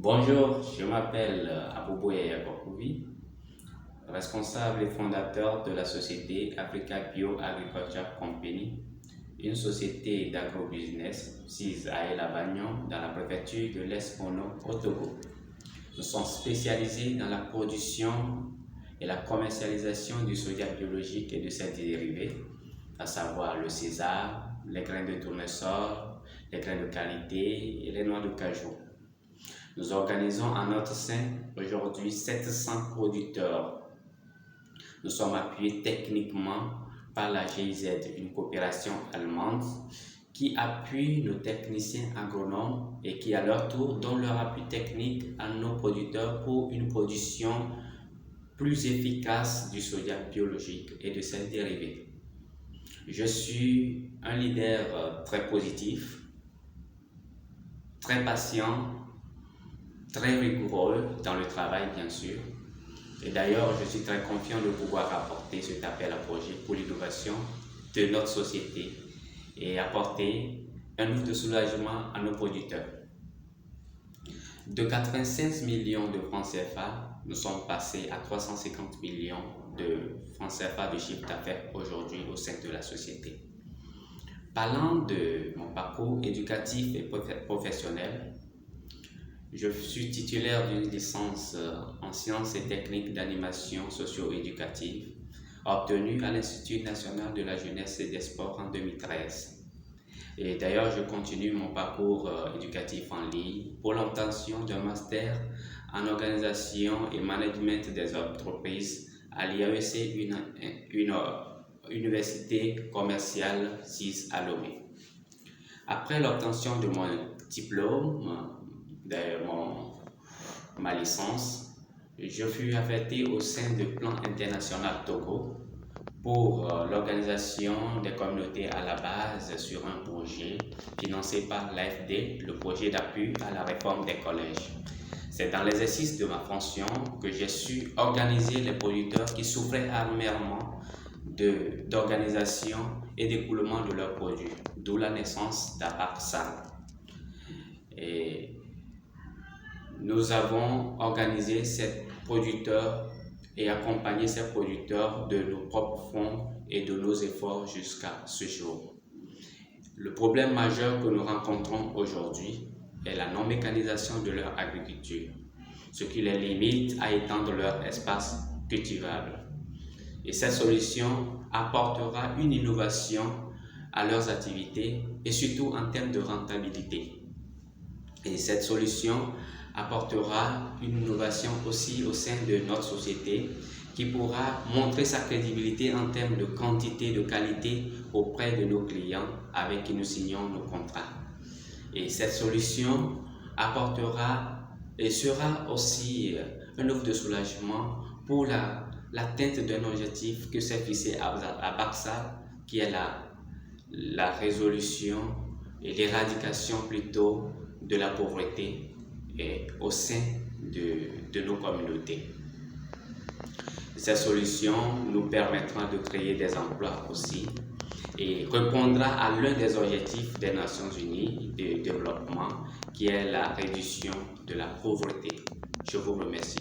Bonjour, je m'appelle Abouboye Yakokouvi, responsable et fondateur de la société Africa Bio Agriculture Company, une société d'agrobusiness sise à El Abagnon dans la préfecture de l'Est-Mono au Togo. Nous sommes spécialisés dans la production et la commercialisation du soja biologique et de ses dérivés, à savoir le sésame, les grains de tournesol, les grains de qualité et les noix de cajou. Nous organisons en notre sein aujourd'hui 700 producteurs. Nous sommes appuyés techniquement par la GIZ, une coopération allemande qui appuie nos techniciens agronomes et qui à leur tour donne leur appui technique à nos producteurs pour une production plus efficace du soja biologique et de ses dérivés. Je suis un leader très positif, très patient, très rigoureux dans le travail bien sûr. Et d'ailleurs, je suis très confiant de pouvoir apporter cet appel à projet pour l'innovation de notre société et apporter un ouf de soulagement à nos producteurs. De 96 millions de francs CFA, nous sommes passés à 350 millions de francs CFA de chiffre d'affaires aujourd'hui au sein de la société. Parlant de mon parcours éducatif et professionnel, je suis titulaire d'une licence en sciences et techniques d'animation socio-éducative obtenue à l'Institut national de la jeunesse et des sports en 2013. Et d'ailleurs, je continue mon parcours éducatif en ligne pour l'obtention d'un master en organisation et management des entreprises à l'IAEC, une université commerciale sise à Lomé. Après l'obtention de mon diplôme, ma licence, je fus affecté au sein du Plan International Togo pour l'organisation des communautés à la base sur un projet financé par l'AFD, le projet d'appui à la réforme des collèges. C'est dans l'exercice de ma fonction que j'ai su organiser les producteurs qui souffraient amèrement d'organisation et d'écoulement de leurs produits, d'où la naissance d'Abaxal. Et nous avons organisé ces producteurs et accompagné ces producteurs de nos propres fonds et de nos efforts jusqu'à ce jour. Le problème majeur que nous rencontrons aujourd'hui est la non-mécanisation de leur agriculture, ce qui les limite à étendre leur espace cultivable. Et cette solution apportera une innovation à leurs activités et surtout en termes de rentabilité. Et cette solution apportera une innovation aussi au sein de notre société qui pourra montrer sa crédibilité en termes de quantité, de qualité auprès de nos clients avec qui nous signons nos contrats. Et cette solution apportera et sera aussi un offre de soulagement pour l'atteinte d'un objectif que s'est fixé à Baxa, qui est la résolution et l'éradication plutôt de la pauvreté et au sein de nos communautés. Cette solution nous permettra de créer des emplois aussi et répondra à l'un des objectifs des Nations Unies de développement qui est la réduction de la pauvreté. Je vous remercie.